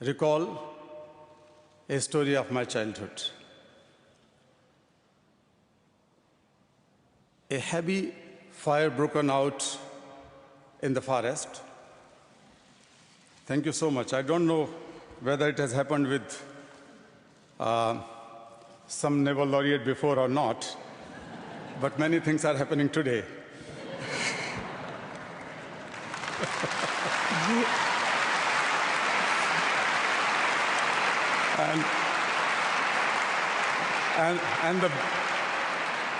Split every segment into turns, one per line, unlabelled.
recall a story of my childhood. A heavy fire broken out in the forest. Thank you so much. I don't know whether it has happened with some Nobel laureate before or not, but many things are happening today.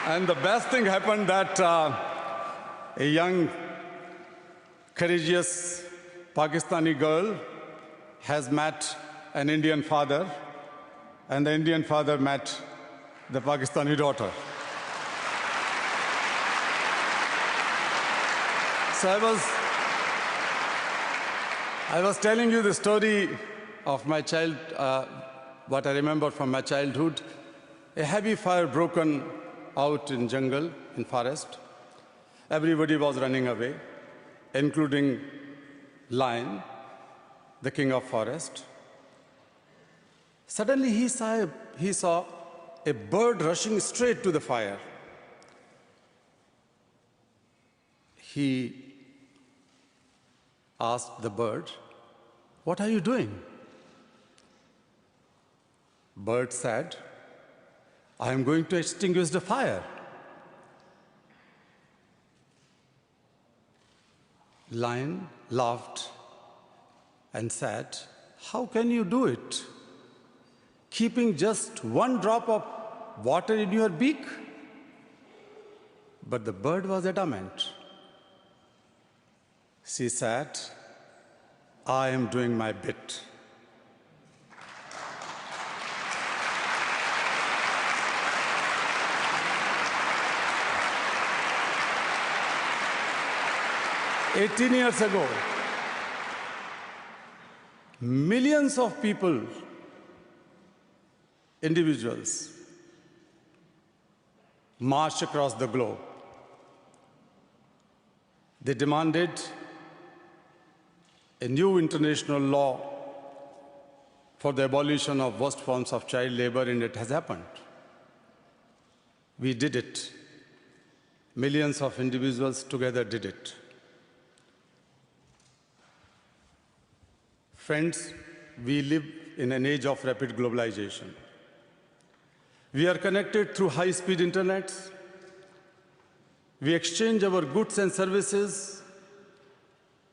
And the best thing happened that a young, courageous Pakistani girl has met an Indian father, and the Indian father met the Pakistani daughter. So I was telling you the story of my child, what I remember from my childhood. A heavy fire broken out in jungle, in forest. Everybody was running away, including lion, the king of forest. Suddenly he saw a bird rushing straight to the fire. He asked the bird, "What are you doing?" Bird said, "I am going to extinguish the fire." Lion laughed and said, "How can you do it? Keeping just one drop of water in your beak?" But the bird was adamant. She said, "I am doing my bit." "18 years ago, millions of people, individuals, marched across the globe. They demanded a new international law for the abolition of worst forms of child labor, and it has happened. We did it. Millions of individuals together did it. Friends, we live in an age of rapid globalization. We are connected through high-speed internet. We exchange our goods and services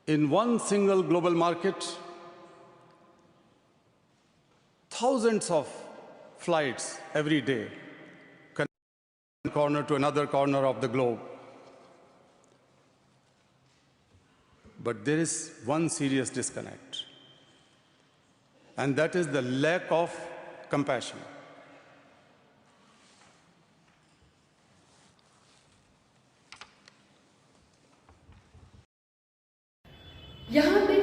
in one single global market. Thousands of flights every day, connect one corner to another corner of the globe. But there is one serious disconnect, and that is the lack of compassion.
यहाँ पे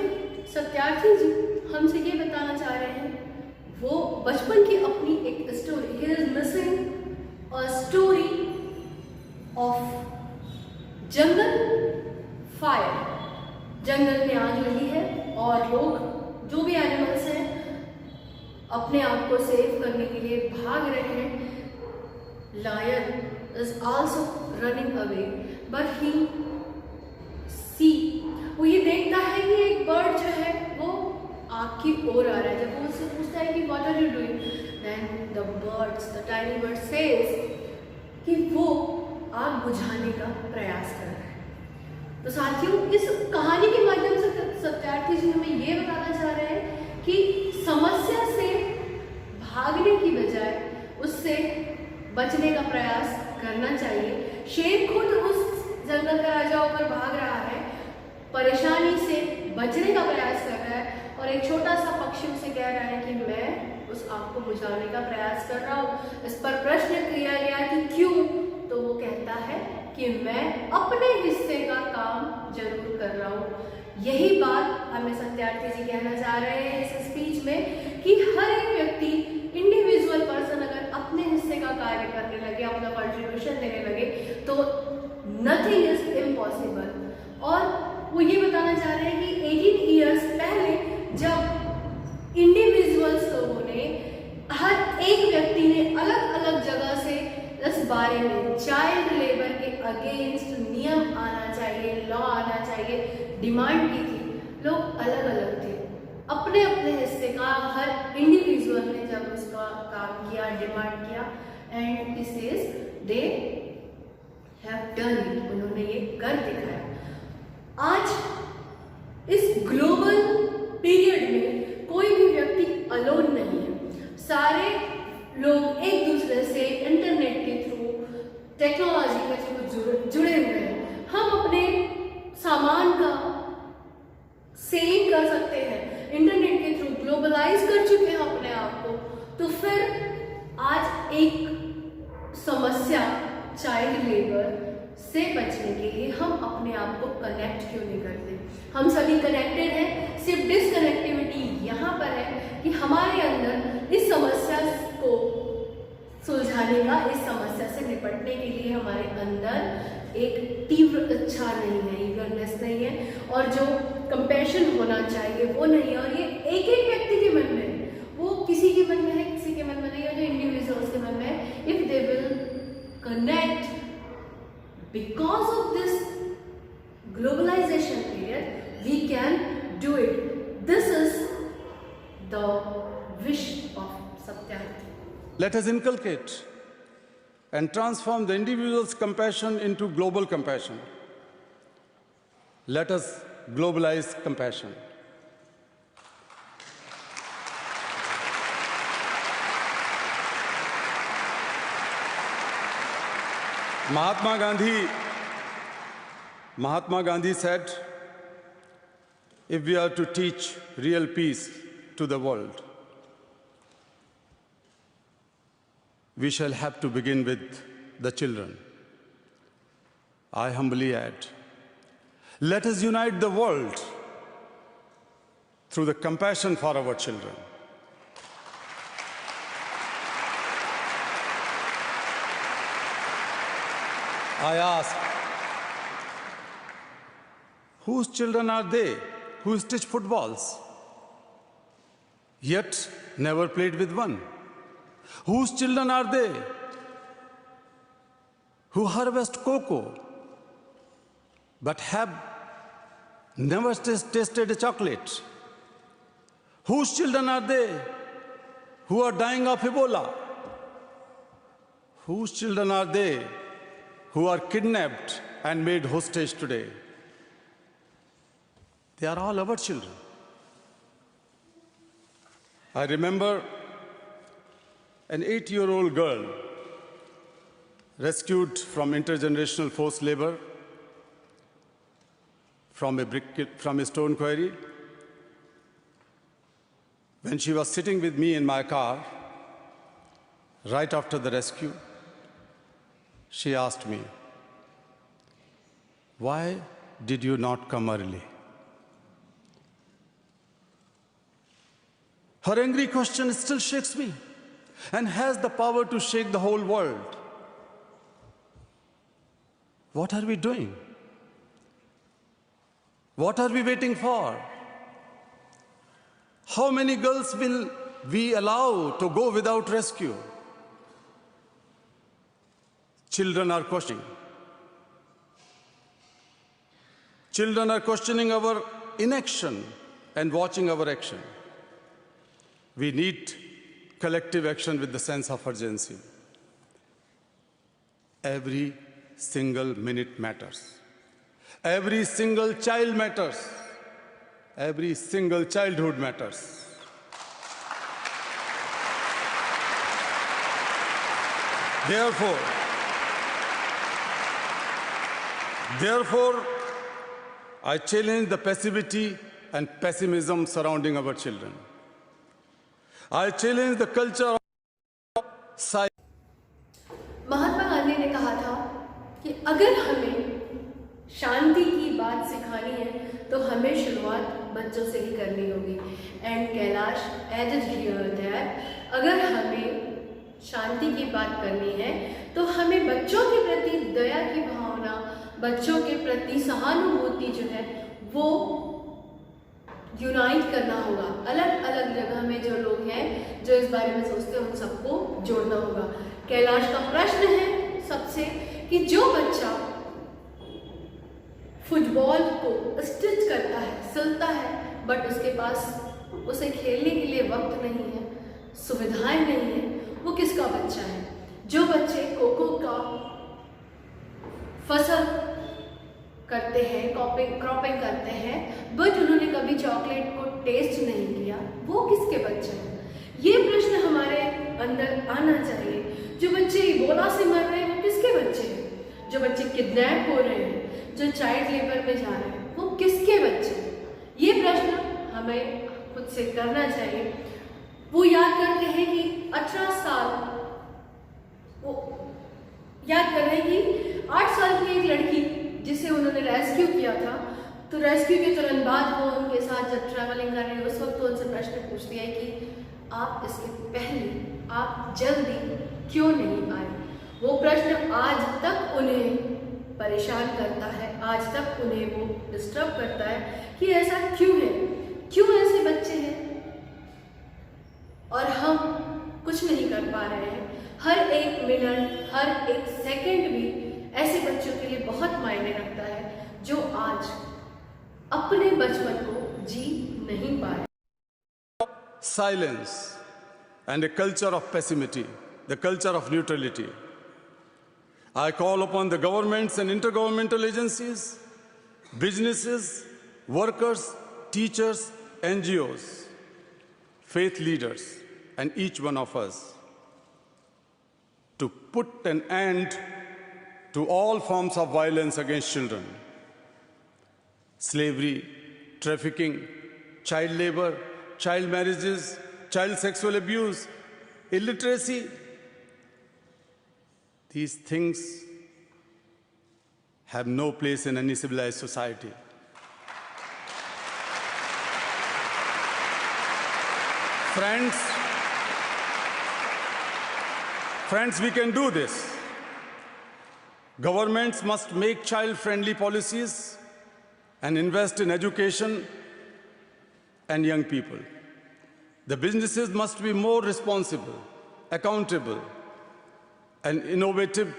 सत्यार्थी जी हमसे ये बताना चाह रहे हैं, वो बचपन की अपनी एक story, he is missing a story of jungle fire. जंगल में आग लगी है और लोग, जो भी एनिमल्स हैं, अपने आप को सेव करने के लिए भाग रहे हैं। Lion is also running away, but he वो ये देखता है कि एक बर्ड जो है वो आग की ओर आ रहा है। जब वो उससे पूछता है कि what are you doing, then the tiny bird says कि वो आग बुझाने का प्रयास कर रहा है। तो साथियों, इस कहानी के माध्यम से सत्यार्थी जी हमें ये बताना चाह रहे हैं कि समस्या से भागने की बजाय उससे बचने का प्रयास करना चाहिए। शेर खुद उस जंगल का राजा होकर भाग रहा है, परेशानी से बचने का प्रयास कर रहा है, और एक छोटा सा पक्षी उसे कह रहा है कि मैं उस आग को बुझाने का प्रयास कर रहा हूँ। इस पर प्रश्न किया गया कि क्यों, तो वो कहता है कि मैं अपने हिस्से का काम जरूर कर रहा हूँ। यही बात हमें सत्यार्थी जी कहना चाह रहे हैं इस स्पीच में कि हर एक व्यक्ति, इंडिविजुअल पर्सन अगर अपने हिस्से का कार्य करने लगे, अपना कंट्रीब्यूशन देने लगे, तो नथिंग इज इम्पॉसिबल। और वो ये बताना चाह रहे हैं कि 18 ईयर्स पहले जब इंडिया बारे में चाइल्ड लेबर के अगेंस्ट नियम आना चाहिए, लॉ आना चाहिए, डिमांड की थी। लोग अलग अलग थे, अपने अपने हिस्से का हर इंडिविजुअल ने जब उसका काम किया, डिमांड किया, and this is they have done it, उन्होंने ये कर दिखाया। आज इस ग्लोबल पीरियड में कोई भी व्यक्ति अलोन नहीं है, सारे लोग एक दूसरे से इंटरनेट के थ्रू, टेक्नोलॉजी के थ्रू जुड़े हुए हैं। हम अपने सामान का सेलिंग कर सकते हैं इंटरनेट के थ्रू, ग्लोबलाइज कर चुके हैं अपने आप को। तो फिर आज एक समस्या चाइल्ड लेबर से बचने के लिए हम अपने आप को कनेक्ट क्यों नहीं करते? हम सभी कनेक्टेड हैं, सिर्फ डिसकनेक्टिविटी यहाँ पर है कि हमारे अंदर इस समस्या को सुलझाने का, इस समस्या से निपटने के लिए हमारे अंदर एक तीव्र इच्छा नहीं है, ईगरनेस नहीं है, और जो कंपैशन होना चाहिए वो नहीं है। और ये एक एक व्यक्ति के मन में है, वो किसी के मन में है, किसी के मन में नहीं है, जो इंडिविजुअल्स के मन में है। If they will connect because of this globalization period, we can do it. This is the wish of Satyagrahi.
Let us inculcate and transform the individual's compassion into global compassion. Let us globalize compassion. Mahatma Gandhi said, if we are to teach real peace to the world, we shall have to begin with the children. I humbly add, let us unite the world through the compassion for our children. I ask, whose children are they who stitch footballs, yet never played with one? Whose children are they who harvest cocoa, but have never tasted a chocolate? Whose children are they who are dying of Ebola? Whose children are they who are kidnapped and made hostage today? They are all our children. I remember an 8-year-old girl rescued from intergenerational forced labor from a stone quarry. When she was sitting with me in my car, right after the rescue, she asked me, why did you not come early? Her angry question still shakes me and has the power to shake the whole world. What are we doing? What are we waiting for? How many girls will we allow to go without rescue? Children are questioning. Children are questioning our inaction and watching our action. We need collective action with the sense of urgency. Every single minute matters. Every single child matters. Every single childhood matters. Therefore, I challenge the passivity and pessimism surrounding our children. I challenge the culture of silence.
Mahatma Gandhi ने कहा था कि अगर हमें शांति की बात सिखानी है तो हमें शुरुआत बच्चों से ही करनी होगी. And Kailash added here that अगर हमें शांति की बात करनी है तो हमें बच्चों के प्रति दया की भावना, बच्चों के प्रति सहानुभूति जो है वो यूनाइट करना होगा. अलग अलग जगह में जो लोग हैं जो इस बारे में सोचते हैं उन सबको जोड़ना होगा. कैलाश का प्रश्न है सबसे कि जो बच्चा फुटबॉल को स्टिच करता है, सिलता है, बट उसके पास उसे खेलने के लिए वक्त नहीं है, सुविधाएं नहीं है, वो किसका बच्चा है? जो बच्चे कोको का फसल करते हैं, क्रॉपिंग करते हैं, बट उन्होंने कभी चॉकलेट को टेस्ट नहीं किया, वो किसके बच्चे हैं? ये प्रश्न हमारे अंदर आना चाहिए। जो बच्चे इबोला से मर रहे हैं वो किसके बच्चे हैं? जो बच्चे किडनैप हो रहे हैं, जो चाइल्ड लेबर में जा रहे हैं, वो किसके बच्चे हैं? ये प्रश्न हमें खुद से करना चाहिए। वो याद करते हैं कि 18 साल, वो याद कर रहे हैं कि 8 साल की एक लड़की जिसे उन्होंने रेस्क्यू किया था, तो रेस्क्यू के तुरंत बाद वो उनके साथ जब ट्रैवलिंग कर रहे हैं, उस वक्त तो उनसे प्रश्न पूछती है कि आप इसके पहले, आप जल्दी क्यों नहीं आए? वो प्रश्न आज तक उन्हें परेशान करता है, आज तक उन्हें वो डिस्टर्ब करता है कि ऐसा क्यों है, क्यों ऐसे बच्चे हैं और हम कुछ नहीं कर पा रहे हैं। हर एक मिनट, हर एक सेकंड भी ऐसे बच्चों के लिए बहुत मायने रखता है जो आज अपने बचपन को जी नहीं पा रहे।
Silence and a culture of passivity, the culture of neutrality. I call upon the governments and intergovernmental agencies, businesses, workers, teachers, NGOs, faith leaders, and each one of us to put an end to all forms of violence against children. Slavery, trafficking, child labor, child marriages, child sexual abuse, illiteracy. These things have no place in any civilized society. Friends, we can do this. Governments must make child-friendly policies and invest in education and young people. The businesses must be more responsible, accountable, and innovative,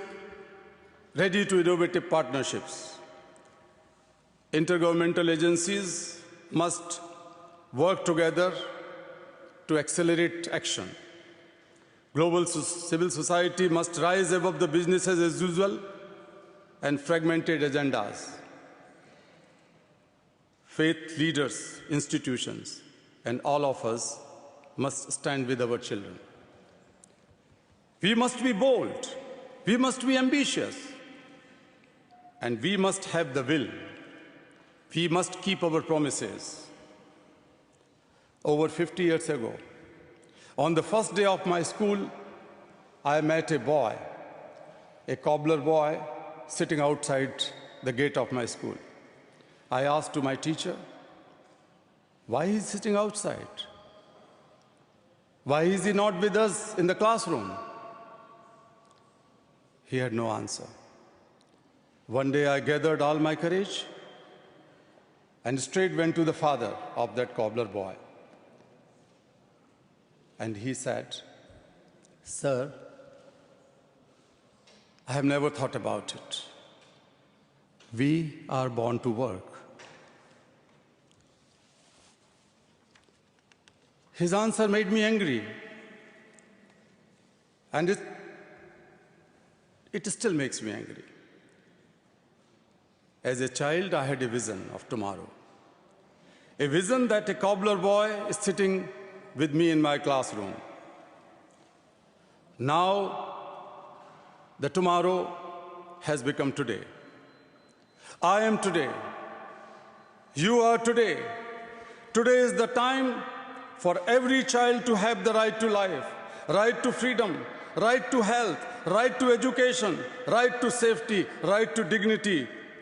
ready to innovative partnerships. Intergovernmental agencies must work together to accelerate action. Global civil society must rise above the businesses as usual and fragmented agendas. Faith leaders, institutions, and all of us must stand with our children. We must be bold, we must be ambitious, and we must have the will. We must keep our promises. Over 50 years ago, on the first day of my school, I met a boy, a cobbler boy, sitting outside the gate of my school. I asked to my teacher, why is he sitting outside? Why is he not with us in the classroom? He had no answer. One day I gathered all my courage and straight went to the father of that cobbler boy. And he said, "Sir, I have never thought about it. We are born to work." His answer made me angry, and it still makes me angry. As a child, I had a vision of tomorrow, a vision that a cobbler boy is sitting with me in my classroom. Now, the tomorrow has become today. I am today. You are today. Today is the time for every child to have the right to life, right to freedom, right to health, right to education, right to safety, right to dignity,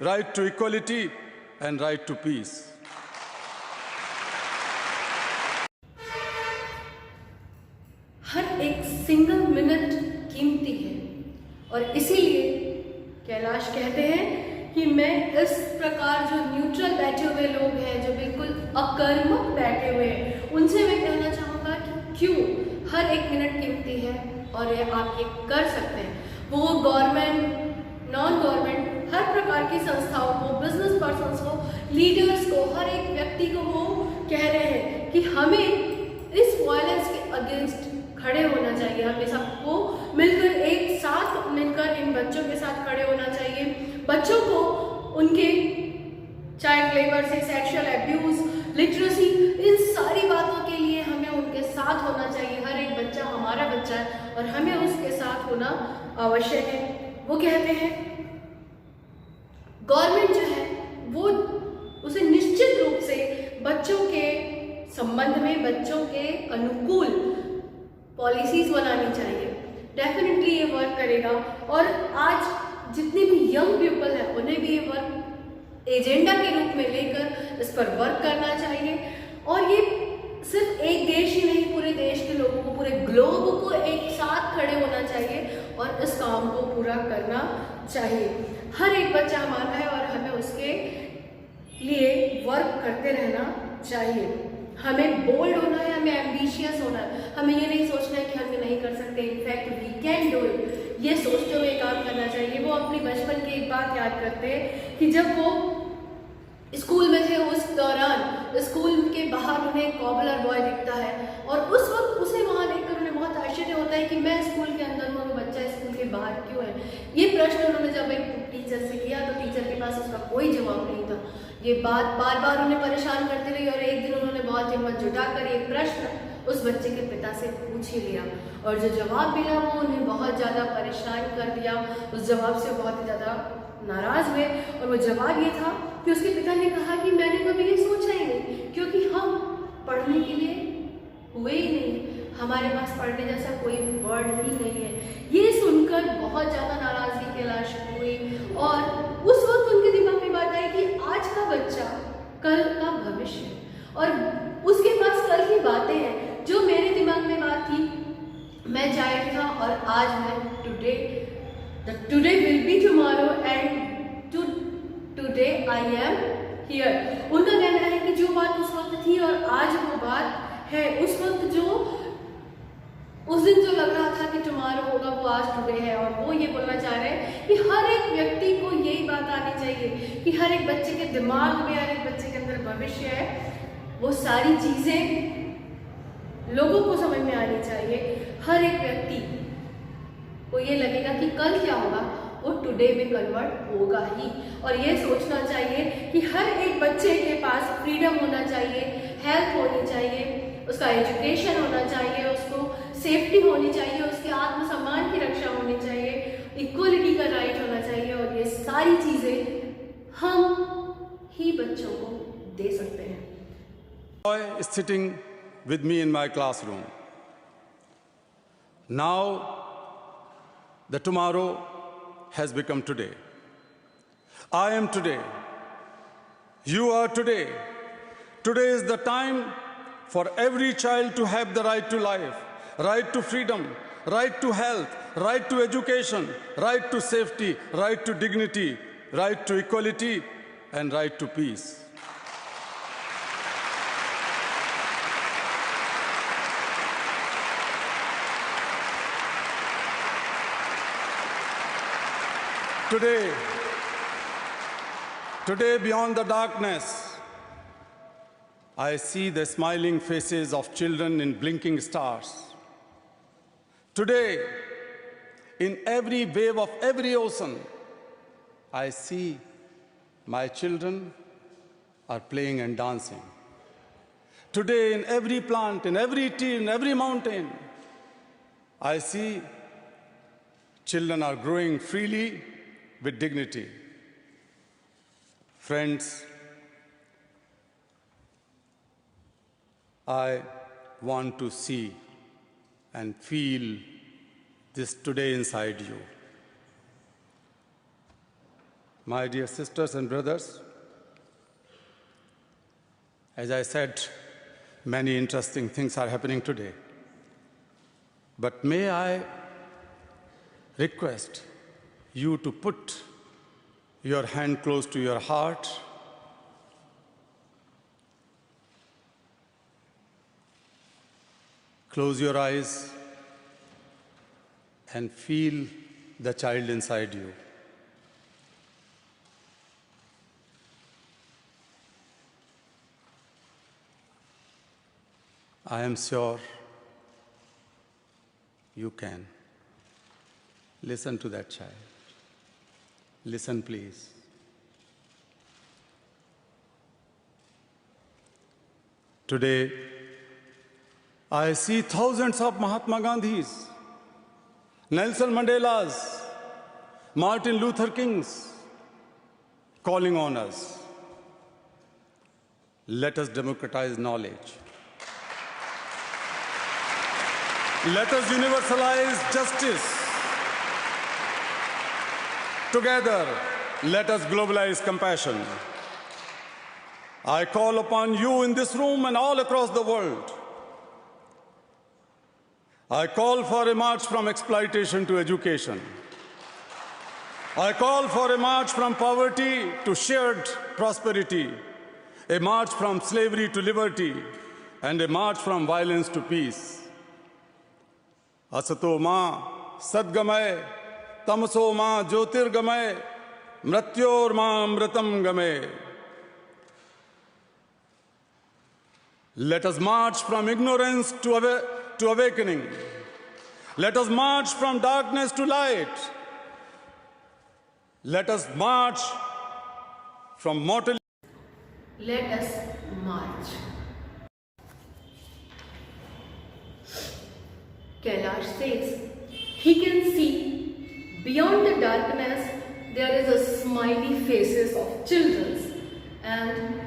right to equality, and right to peace.
हर एक single minute कीमती है और इसीलिए कैलाश कहते हैं कि मैं इस प्रकार जो न्यूट्रल बैठे हुए लोग हैं, जो बिल्कुल अकर्मक बैठे हुए हैं, उनसे मैं कहना चाहूँगा कि क्यों हर एक मिनट कीमती है और ये आप ये कर सकते हैं। वो गवर्नमेंट, नॉन गवर्नमेंट, हर प्रकार की संस्थाओं को, बिजनेस पर्सन्स को, लीडर्स को, हर एक व्यक्ति को वो कह रहे हैं कि हमें इस वायलेंस के अगेंस्ट खड़े होना चाहिए। हमें सबको मिलकर, एक साथ मिलकर इन बच्चों के साथ खड़े होना चाहिए। बच्चों को उनके चाइल्ड लेबर से, सेक्सुअल एब्यूज, लिटरेसी, इन सारी बातों के लिए हमें उनके साथ होना चाहिए। हर एक बच्चा हमारा बच्चा है और हमें उसके साथ होना आवश्यक है। वो कहते हैं गवर्नमेंट जो है वो उसे निश्चित रूप से बच्चों के संबंध में, बच्चों के अनुकूल पॉलिसीज बनानी चाहिए। डेफिनेटली ये वर्क करेगा और आज जितने भी यंग पीपल हैं उन्हें भी ये वर्क एजेंडा के रूप में लेकर इस पर वर्क करना चाहिए। और ये सिर्फ एक देश ही नहीं, पूरे देश के लोगों को, पूरे ग्लोब को एक साथ खड़े होना चाहिए और इस काम को पूरा करना चाहिए। हर एक बच्चा हमारा है और हमें उसके लिए वर्क करते रहना चाहिए। हमें बोल्ड होना है, हमें एम्बिशियस होना है। हमें ये नहीं सोचना है कि हम ये नहीं कर सकते, in fact we can do it, ये सोचते हुए काम करना चाहिए। वो अपनी बचपन की एक बात याद करते हैं कि जब वो स्कूल में थे, उस दौरान स्कूल के बाहर उन्हें एक कॉबलर बॉय दिखता है और उस वक्त उसे वहाँ देखकर उन्हें बहुत आश्चर्य होता है कि मैं स्कूल के अंदर हूँ, बच्चा स्कूल के बाहर क्यों है। ये प्रश्न उन्होंने जब एक टीचर से किया तो टीचर के पास उसका कोई जवाब नहीं था। ये बात बार बार उन्हें परेशान करती रही और एक दिन उन्होंने बहुत हिम्मत जुटाकर ये प्रश्न उस बच्चे के पिता से पूछ ही लिया और जो जवाब मिला वो उन्हें बहुत ज़्यादा परेशान कर दिया। उस जवाब से बहुत ही ज़्यादा नाराज हुए और वो जवाब ये था कि उसके पिता ने कहा कि मैंने कभी ये सोचा ही नहीं, क्योंकि हम पढ़ने के लिए हुए ही नहीं, हमारे पास पढ़ने जैसा कोई वर्ड ही नहीं है। ये सुनकर बहुत ज़्यादा नाराजगी कैलाश हुई और उस वक्त उनके दिमाग में बात आई कि आज का बच्चा कल का भविष्य है और उसके पास कल की बातें हैं। जो मेरे दिमाग में बात थी, मैं चाइल्ड था और आज मैं today, today will be tomorrow and today I am here. उनका कहना है कि जो बात उस वक्त थी और आज वो बात है। उस वक्त जो उस दिन जो लग रहा था कि टुमारो होगा वो आज टुडे है और वो ये बोलना चाह रहे हैं कि हर एक व्यक्ति को यही बात आनी चाहिए कि हर एक बच्चे के दिमाग में, हर एक बच्चे के अंदर भविष्य है। वो सारी चीज़ें लोगों को समझ में आनी चाहिए। हर एक व्यक्ति को ये लगेगा कि कल क्या होगा, वो टुडे में कन्वर्ट होगा ही। और ये सोचना चाहिए कि हर एक बच्चे के पास फ्रीडम होना चाहिए, हेल्थ होनी चाहिए, उसका एजुकेशन होना चाहिए, उसको सेफ्टी होनी चाहिए, उसके आत्मसम्मान की रक्षा होनी चाहिए, इक्वलिटी का राइट होना चाहिए। और ये सारी चीज़ें हम ही बच्चों को दे सकते हैं।
Boy is sitting with me in my classroom. Now, the tomorrow has become today. I am today. You are today. Today is the time for every child to have the right to life, right to freedom, right to health, right to education, right to safety, right to dignity, right to equality, and right to peace. Today, beyond the darkness, I see the smiling faces of children in blinking stars. Today, in every wave of every ocean, I see my children are playing and dancing. Today, in every plant, in every tree, in every mountain, I see children are growing freely with dignity. Friends, I want to see and feel this today inside you. My dear sisters and brothers, as I said, many interesting things are happening today. But may I request you to put your hand close to your heart close your eyes and feel the child inside you. I am sure you can. Listen to that child. Listen, please. Today, I see thousands of Mahatma Gandhis, Nelson Mandelas, Martin Luther Kings calling on us. Let us democratize knowledge. Let us universalize justice. Together, let us globalize compassion. I call upon you in this room and all across the world. I call for a march from exploitation to education. I call for a march from poverty to shared prosperity, a march from slavery to liberty, and a march from violence to peace. Asato ma sadgamay, tamaso ma jyotirgamay, mrityor ma amritam gamay. Let us march from ignorance to awakening. Let us march from darkness to light. Let us march from mortality.
Let us march. Kailash says he can see beyond the darkness there is a smiley faces of children, and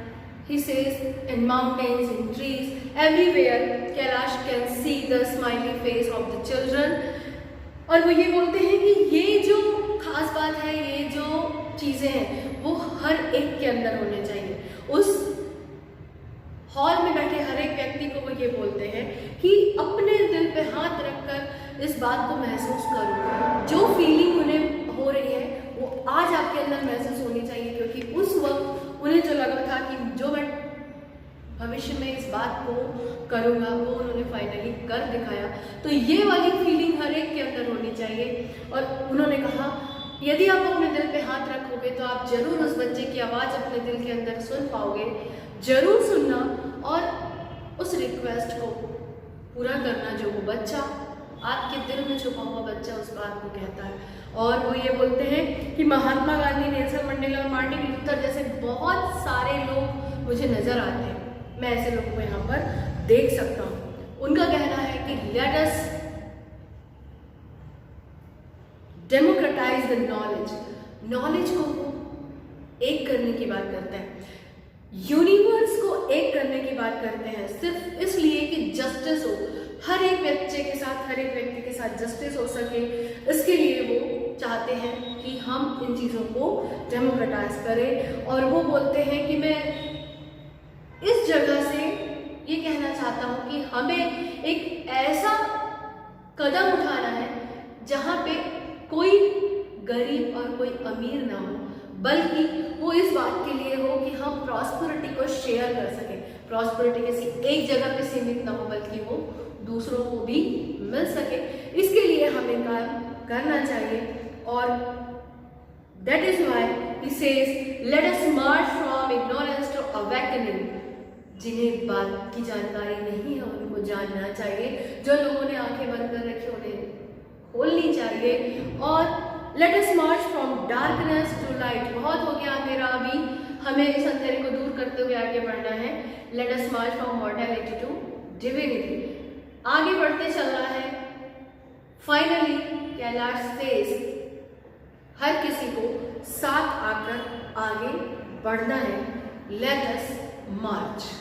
he says in mountains, in trees, everywhere Kailash can see the smiley face of the children. और वो ये बोलते हैं कि ये जो खास बात है, ये जो चीज़ें हैं वो हर एक के अंदर होने चाहिए. उस हॉल में बैठे हर एक व्यक्ति को वो ये बोलते हैं कि अपने दिल पे हाथ रखकर इस बात को महसूस करो. जो फीलिंग उन्हें हो रही है वो आज आपके अंदर महसूस होनी चाहिए, क्योंकि उस वक्त उन्हें जो लगा था कि जो मैं भविष्य में इस बात को करूँगा वो उन्होंने फाइनली कर दिखाया. तो ये वाली फीलिंग हर एक के अंदर होनी चाहिए. और उन्होंने कहा यदि आप अपने दिल पे हाथ रखोगे तो आप जरूर उस बच्चे की आवाज़ अपने दिल के अंदर सुन पाओगे. जरूर सुनना और उस रिक्वेस्ट को पूरा करना जो वो बच्चा आपके दिल में छुपा हुआ बच्चा उस बात को कहता है. और वो ये बोलते हैं कि महात्मा गांधी, नेल्सन मंडेला और मार्टिन लूथर जैसे बहुत सारे लोग मुझे नज़र आते हैं. मैं ऐसे लोगों को यहाँ पर देख सकता हूँ. उनका कहना है कि let us democratise the knowledge. Knowledge को वो एक करने की बात करते हैं, यूनिवर्स को एक करने की बात करते हैं, सिर्फ इसलिए कि जस्टिस हो, हर एक बच्चे के साथ, हर एक व्यक्ति के साथ जस्टिस हो सके. इसके लिए वो चाहते हैं कि हम इन चीज़ों को डेमोक्रेटाइज करें. और वो बोलते हैं कि मैं इस जगह से ये कहना चाहता हूँ कि हमें एक ऐसा कदम उठाना है जहाँ पे कोई गरीब और कोई अमीर ना हो, बल्कि वो इस बात के लिए हो कि हम प्रॉस्पेरिटी को शेयर कर सकें. प्रॉस्पेरिटी किसी एक जगह पे सीमित ना हो, बल्कि वो दूसरों को भी मिल सके. इसके लिए हमें काम करना चाहिए. और that is why he says let us march from ignorance to awakening. जिन्हें बात की जानकारी नहीं है उनको जानना चाहिए. जो लोगों ने आंखें बंद कर रखी उन्हें खोलनी चाहिए. और let us march from darkness to light. बहुत हो गया अंधेरा, अभी हमें इस अंधेरे को दूर करते हुए आगे बढ़ना है. Let us march from mortality to divinity. आगे बढ़ते चलना है. फाइनली कैलाश सेज हर किसी को साथ आकर आगे बढ़ना है. लेट अस मार्च.